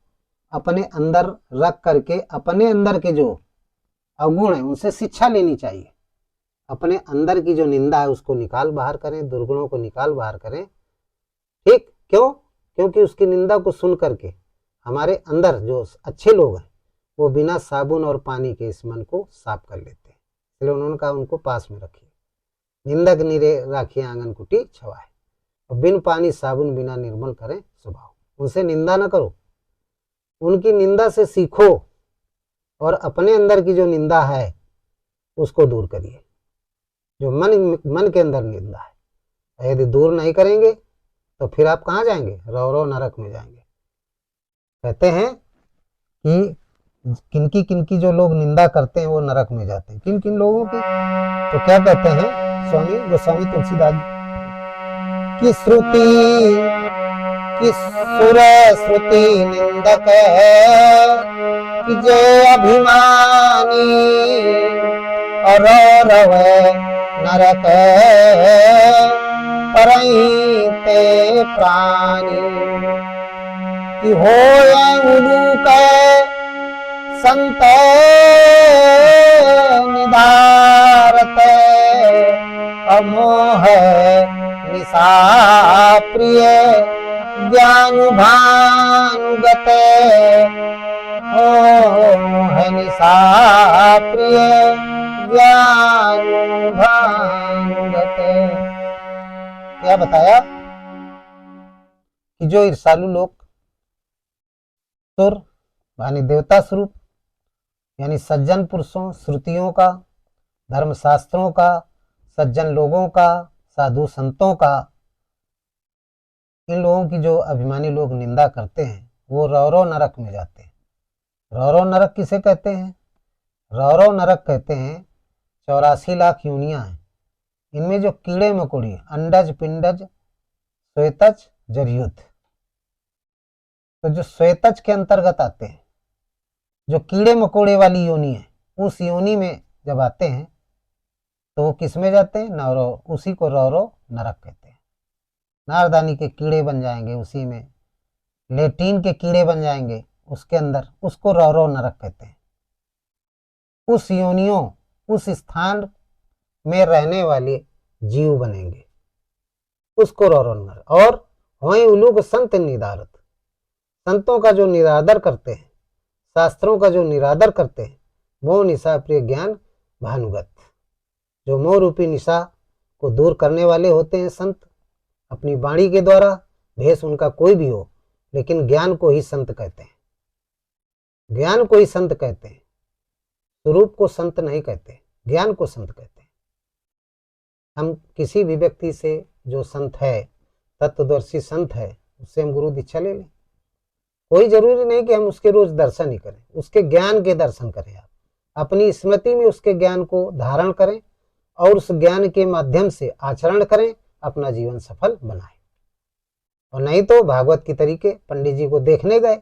अपने अंदर रख करके अपने अंदर के जो अवगुण है उनसे शिक्षा लेनी चाहिए। अपने अंदर की जो निंदा है उसको निकाल बाहर करें, दुर्गुणों को निकाल बाहर करें। ठीक क्यों? क्योंकि उसकी निंदा को सुन करके हमारे अंदर जो अच्छे लोग हैं वो बिना साबुन और पानी के इस मन को साफ कर लेते हैं। इसलिए उन्होंने कहा उनको पास में रखिए। निंदक निरे राखिए आंगन कुटी छवाए, और बिन पानी साबुन बिना निर्मल करें स्वभाव। उनसे निंदा न करो, उनकी निंदा से सीखो, और अपने अंदर की जो निंदा है उसको दूर करिए। जो मन के अंदर निंदा है, यदि दूर नहीं करेंगे तो फिर आप कहाँ जाएंगे? रौरव नरक में जाएंगे। कहते हैं कि किनकी जो लोग निंदा करते हैं वो नरक में जाते हैं। किन किन लोगों की? तो क्या कहते हैं स्वामी गोस्वामी तुलसीदास की श्रुति कि सुर श्रुति निंदक है, कि जो अभिमानी और रवे नरक परहिते प्राणी, कि होए उलूक संत निधारत, अमोह निशा प्रिय ज्ञानु भानुगत, मोह निशा प्रिय ज्ञानु भानुगत। क्या बताया कि जो ईर्षालु लोग सुर यानी देवता स्वरूप, यानी सज्जन पुरुषों, श्रुतियों का, धर्मशास्त्रों का, सज्जन लोगों का, साधु संतों का, इन लोगों की जो अभिमानी लोग निंदा करते हैं वो रौरव नरक में जाते हैं। रौरव नरक किसे कहते हैं? रौरव नरक कहते हैं 84 लाख योनियां हैं, इनमें जो कीड़े मकोड़े, अंडज पिंडज श्वेतज जरयुत, तो जो श्वेतज के अंतर्गत आते हैं, जो कीड़े मकोड़े वाली योनि है, उस योनि में जब आते हैं तो वो किस में जाते हैं? नवरो, उसी को रौरो नरक कहते हैं। नारदानी के कीड़े बन जाएंगे उसी में, लेटीन के कीड़े बन जाएंगे उसके अंदर, उसको रौरो नरक कहते हैं। उस योनियों, उस स्थान में रहने वाले जीव बनेंगे, उसको रौरो नरक। और होए उलूक संत निदारत, संतों का जो निरादर करते हैं, शास्त्रों का जो निरादर करते हैं, मोह निशा प्रिय ज्ञान भानुगत, जो मोह रूपी निशा को दूर करने वाले होते हैं संत, अपनी वाणी के द्वारा, भेष उनका कोई भी हो, लेकिन ज्ञान को ही संत कहते हैं, ज्ञान को ही संत कहते हैं, स्वरूप को संत नहीं कहते, ज्ञान को संत कहते हैं। हम किसी भी व्यक्ति से जो संत है, तत्वदर्शी संत है, उससे हम गुरु दीक्षा ले लें। कोई जरूरी नहीं कि हम उसके रोज दर्शन ही करें, उसके ज्ञान के दर्शन करें। आप अपनी स्मृति में उसके ज्ञान को धारण करें और उस ज्ञान के माध्यम से आचरण करें, अपना जीवन सफल बनाएं। और नहीं तो भागवत की तरीके पंडित जी को देखने गए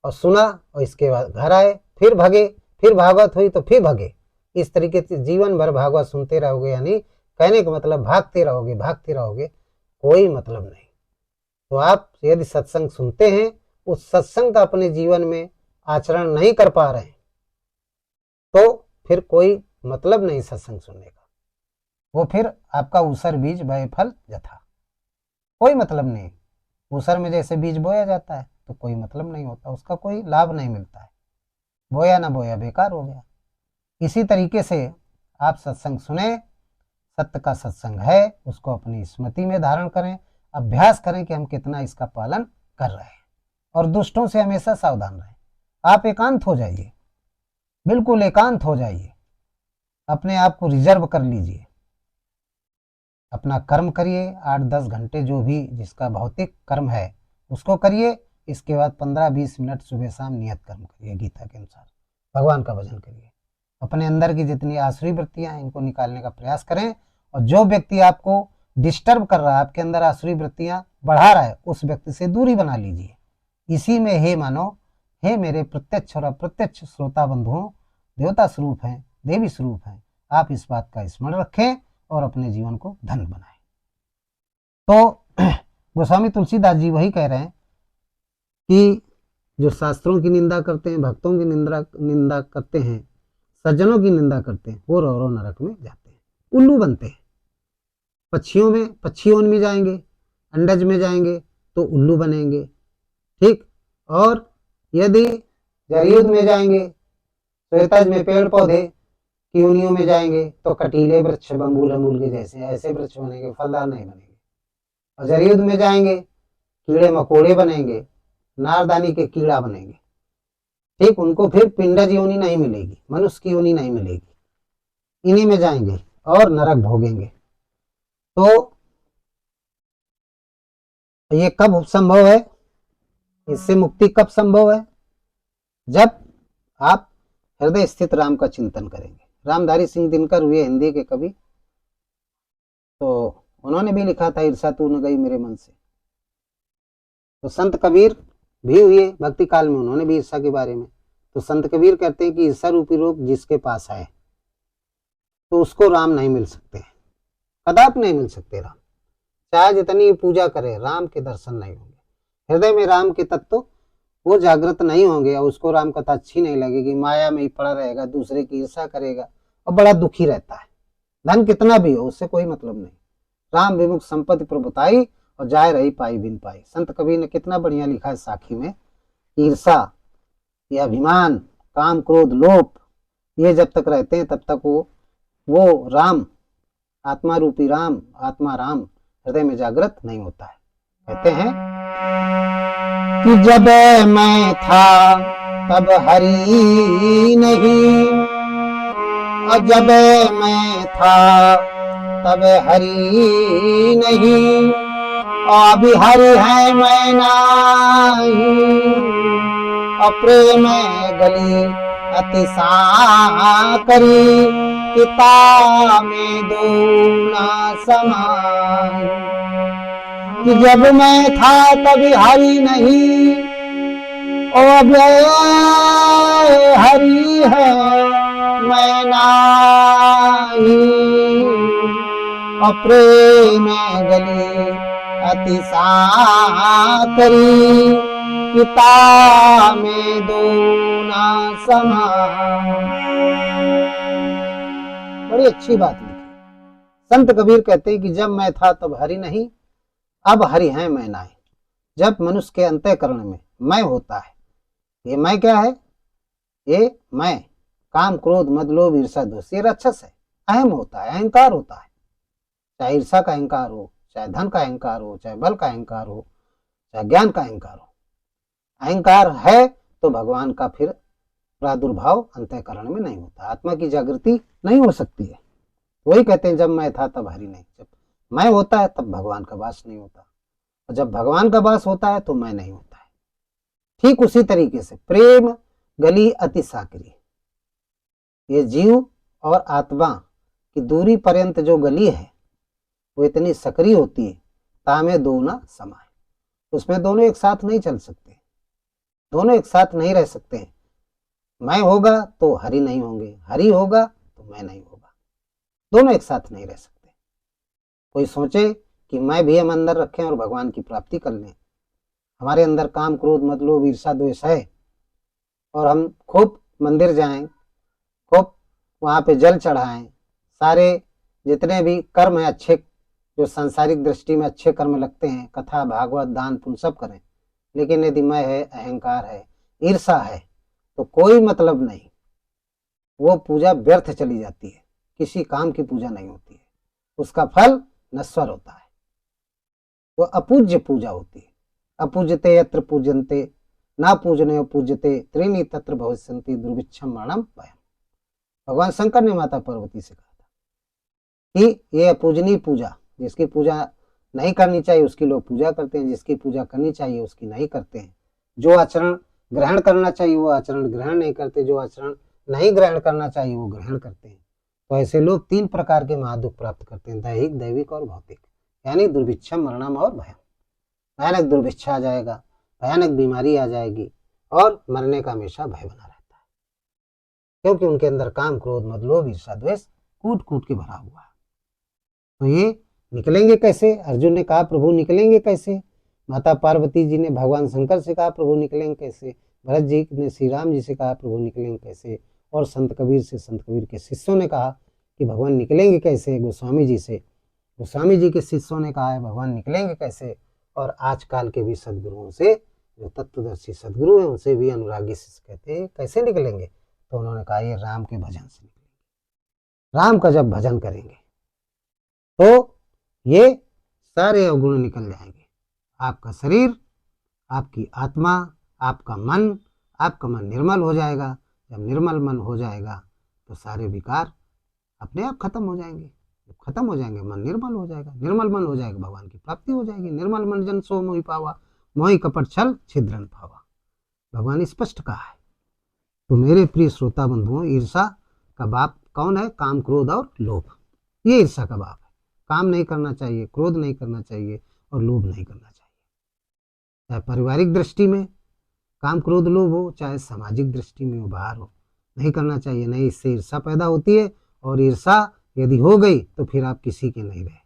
और सुना और इसके बाद घर आए, फिर भगे, फिर भागवत हुई तो फिर भगे। इस तरीके से जीवन भर भागवत सुनते रहोगे, यानी कहने का मतलब भागते रहोगे, भागते रहोगे, कोई मतलब नहीं। तो आप यदि सत्संग सुनते हैं, उस सत्संग का अपने जीवन में आचरण नहीं कर पा रहे हैं, तो फिर कोई मतलब नहीं सत्संग सुनने का। वो फिर आपका ऊसर बीज भय फल जथा, कोई मतलब नहीं। ऊसर में जैसे बीज बोया जाता है तो कोई मतलब नहीं होता, उसका कोई लाभ नहीं मिलता है, बोया ना बोया बेकार हो गया। इसी तरीके से आप सत्संग सुने, सत्य का सत्संग है, उसको अपनी स्मृति में धारण करें, अभ्यास करें कि हम कितना इसका पालन कर रहे हैं, और दुष्टों से हमेशा सावधान रहें। आप एकांत हो जाइए, बिल्कुल एकांत हो जाइए, अपने आप को रिजर्व कर लीजिए, अपना कर्म करिए, 8-10 घंटे जो भी जिसका भौतिक कर्म है उसको करिए। इसके बाद 15-20 मिनट सुबह शाम नियत कर्म करिए, गीता के अनुसार भगवान का भजन करिए। अपने अंदर की जितनी आसुरी वृत्तियां हैं इनको निकालने का प्रयास करें, और जो व्यक्ति आपको डिस्टर्ब कर रहा है, आपके अंदर आसुरी वृत्तियां बढ़ा रहा है, उस व्यक्ति से दूरी बना लीजिए। इसी में हे मानो, हे मेरे प्रत्यक्ष और अप्रत्यक्ष श्रोता बंधुओं, देवता स्वरूप हैं, देवी स्वरूप हैं, आप इस बात का स्मरण रखें और अपने जीवन को धन्य बनाएं। तो गोस्वामी तुलसीदास जी वही कह रहे हैं कि जो शास्त्रों की निंदा करते हैं, भक्तों की निंदा करते हैं, सज्जनों की निंदा करते हैं, वो रौरव नरक में जाते हैं, उल्लू बनते हैं। पक्षियों में, पक्षियों में जाएंगे, अंडज में जाएंगे तो उल्लू बनेंगे, ठीक। और यदि जरयुद्ध में जाएंगे, श्वेतज में पेड़ पौधे की योनियों में जाएंगे तो कटीले वृक्ष, बम्बूल अमूल के जैसे ऐसे वृक्ष बनेंगे, फलदार नहीं बनेंगे। और जरयुद्ध में जाएंगे, कीड़े मकोड़े बनेंगे, नारदानी के कीड़ा बनेंगे, ठीक। उनको फिर पिंडज योनि नहीं मिलेगी, मनुष्य की योनि नहीं मिलेगी, इन्हीं में जाएंगे और नरक भोगेंगे। तो ये कब संभव है, इससे मुक्ति कब संभव है? जब आप हृदय स्थित राम का चिंतन करेंगे। रामधारी सिंह दिनकर हुए हिंदी के कवि, तो उन्होंने भी लिखा था ईर्षा तू न गई मेरे मन से। तो संत कबीर भी हुए भक्ति काल में, उन्होंने भी ईर्षा के बारे में। तो संत कबीर कहते हैं कि ईर्षा रूपी रोग जिसके पास है तो उसको राम नहीं मिल सकते, कदापि नहीं मिल सकते राम। चाहे जितनी पूजा करे, राम के दर्शन नहीं होंगे। हृदय में राम के तत्व वो जागृत नहीं होंगे, और उसको राम कथा अच्छी नहीं लगेगी, माया में ही पड़ा रहेगा, दूसरे की ईर्षा करेगा और बड़ा दुखी रहता है। धन कितना भी हो उससे कोई मतलब नहीं। राम विमुख संपत्ति प्रभुताई और जाय रही पाई बिन पाई। संत कबीर ने कितना बढ़िया लिखा है साखी में, ईर्षा, ये अभिमान, काम, क्रोध, लोभ, ये जब तक रहते हैं तब तक वो राम, आत्मा रूपी राम, आत्मा राम हृदय में जागृत नहीं होता है। कहते हैं कि जब मैं था तब हरि नहीं, और जब मैं था तब हरि नहीं, और अभी हरि है मैं नहीं, और प्रेम गली अतिशा करी, पिता में दो ना समान। कि जब मैं था तभी हरि नहीं, ओ अव्यय हरि है मैं नाही, अप्रेम गली अति साकरी, पिता में दो ना समा। बड़ी अच्छी बात लिखी। संत कबीर कहते हैं कि जब मैं था तब हरि नहीं, अब हरि है मैं नाही। जब मनुष्य के अंतःकरण में मैं होता है, ये मैं क्या है? ये मैं काम क्रोध मद लोभ ईर्षा द्वेष, ये राक्षस है, अहम होता है, अहंकार होता है। चाहे ईर्षा का अहंकार हो, चाहे धन का अहंकार हो, चाहे बल का अहंकार हो, चाहे ज्ञान का अहंकार हो, अहंकार है तो भगवान का फिर प्रादुर्भाव अंतःकरण में नहीं होता, आत्मा की जागृति नहीं हो सकती है। वही कहते हैं जब मैं था तब हरि नहीं। जब मैं होता है तब भगवान का वास नहीं होता, और जब भगवान का वास होता है तो मैं नहीं होता है। ठीक उसी तरीके से प्रेम गली अति साकरी, ये जीव और आत्मा की दूरी पर्यंत जो गली है वो इतनी सकरी होती है, तामे दो ना समाए, उसमें दोनों एक साथ नहीं चल सकते, दोनों एक साथ नहीं रह सकते हैं। मैं होगा तो हरि नहीं होंगे, हरि होगा तो मैं नहीं होगा, दोनों एक साथ नहीं रह सकते। कोई सोचे कि मैं भी हम अंदर रखें और भगवान की प्राप्ति कर लें, हमारे अंदर काम क्रोध मद लोभ ईर्षा द्वेष है, और हम खूब मंदिर जाएं, खूब वहाँ पे जल चढ़ाएं, सारे जितने भी कर्म है अच्छे, जो सांसारिक दृष्टि में अच्छे कर्म लगते हैं, कथा भागवत दान पुण्य सब करें, लेकिन यदि मैं है, अहंकार है, ईर्षा है, तो कोई मतलब नहीं, वो पूजा व्यर्थ चली जाती है, किसी काम की पूजा नहीं होती है, उसका फल नश्वर होता है, वो अपूज्य पूजा होती है। अपूज्यते यत्र पूजन्ते ना पूजने पूज्यते त्रीनि तत्र भविष्यन्ति दुर्भिक्षम मरणम भयम। भगवान शंकर ने माता पार्वती से कहा था कि ये अपूजनीय पूजा, जिसकी पूजा नहीं करनी चाहिए उसकी लोग पूजा करते हैं, जिसकी पूजा करनी चाहिए उसकी नहीं करते हैं, जो आचरण ग्रहण करना चाहिए वो आचरण ग्रहण नहीं करते, जो आचरण नहीं ग्रहण करना चाहिए वो ग्रहण करते हैं। तो ऐसे लोग तीन प्रकार के महादुख प्राप्त करते हैं, दैहिक दैविक और भौतिक, यानी दुर्भिक्षम मरणम और भयम। भयानक दुर्भिक्षा आ जाएगा, भयानक बीमारी आ जाएगी, और मरने का हमेशा भय बना रहता है, क्योंकि उनके अंदर काम क्रोध मद लोभ ईर्षा द्वेष कूट कूट के भरा हुआ है। तो ये निकलेंगे कैसे? अर्जुन ने कहा प्रभु निकलेंगे कैसे? माता पार्वती जी ने भगवान शंकर से कहा प्रभु निकलेंगे कैसे? भरत जी ने श्री राम जी से कहा प्रभु निकलेंगे कैसे? और संत कबीर से, संत कबीर के शिष्यों ने कहा कि भगवान निकलेंगे कैसे? गोस्वामी जी से, गोस्वामी जी के शिष्यों ने कहा है भगवान निकलेंगे कैसे? और आजकल के भी सदगुरुओं से, जो तत्वदर्शी सदगुरु हैं, उनसे भी अनुरागी शिष्य कहते हैं कैसे निकलेंगे? तो उन्होंने कहा ये राम के भजन से निकलेंगे। राम का जब भजन करेंगे तो ये सारे अवगुण निकल जाएंगे, आपका शरीर, आपकी आत्मा, आपका मन निर्मल हो जाएगा। जब निर्मल मन हो जाएगा तो सारे विकार अपने आप खत्म हो जाएंगे। जब खत्म हो जाएंगे मन निर्मल हो जाएगा, निर्मल मन हो जाएगा भगवान की प्राप्ति हो जाएगी। निर्मल मन जन सो मोहि पावा, मोहि कपट छल छिद्रन पावा, भगवान स्पष्ट कहा है। तो मेरे प्रिय श्रोता बंधुओं, ईर्षा का बाप कौन है? काम क्रोध और लोभ, ये ईर्षा का बाप है। काम नहीं करना चाहिए, क्रोध नहीं करना चाहिए और लोभ नहीं करना चाहिए। चाहे पारिवारिक दृष्टि में काम क्रोध लोभ हो, चाहे सामाजिक दृष्टि में हो, बाहर हो, नहीं करना चाहिए। नहीं, इससे ईर्षा पैदा होती है, और ईर्षा यदि हो गई तो फिर आप किसी के नहीं रहे,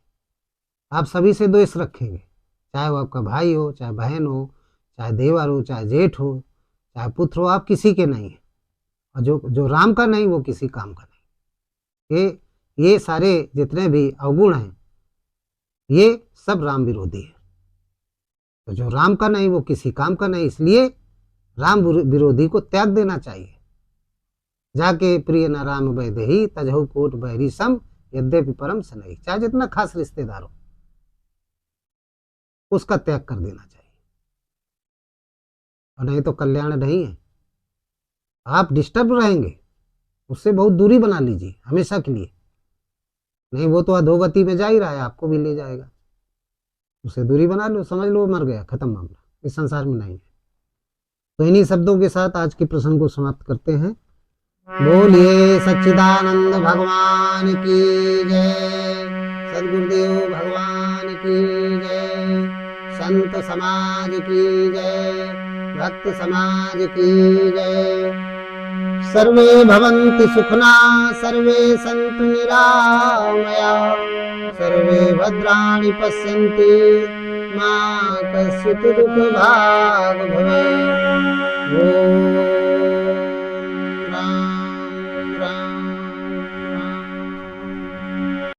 आप सभी से द्वेष रखेंगे, चाहे वो आपका भाई हो, चाहे बहन हो, चाहे देवर हो, चाहे जेठ हो, चाहे पुत्र हो, आप किसी के नहीं है। और जो राम का नहीं वो किसी काम का नहीं। ये सारे जितने भी अवगुण हैं ये सब राम विरोधी है। तो जो राम का नहीं वो किसी काम का नहीं, इसलिए राम विरोधी को त्याग देना चाहिए। जाके प्रिय न राम वैदेही तजहु कोट बैरी सम, यद्यपि परम सनई। चाहे जितना खास रिश्तेदार हो उसका त्याग कर देना चाहिए, और नहीं तो कल्याण नहीं है। आप डिस्टर्ब रहेंगे, उससे बहुत दूरी बना लीजिए हमेशा के लिए। नहीं, वो तो अधोगति में जा ही रहा है, आपको भी ले जाएगा, उससे दूरी बना लो, समझ लो मर गया, खत्म मामला, इस संसार में नहीं है। तो इन्हीं शब्दों के साथ आज के प्रसंग को समाप्त करते हैं। बोलिए सच्चिदानंद भगवान की जय, सद्गुरुदेव भगवान की जय, संत समाज की जय, भक्त समाज की जय। सर्वे भवन्तु सुखना सर्वे सन्तु निरामया सर्वे भद्राणि पश्यन्तु मा कश्चित् दुःखभाग् भवेत्।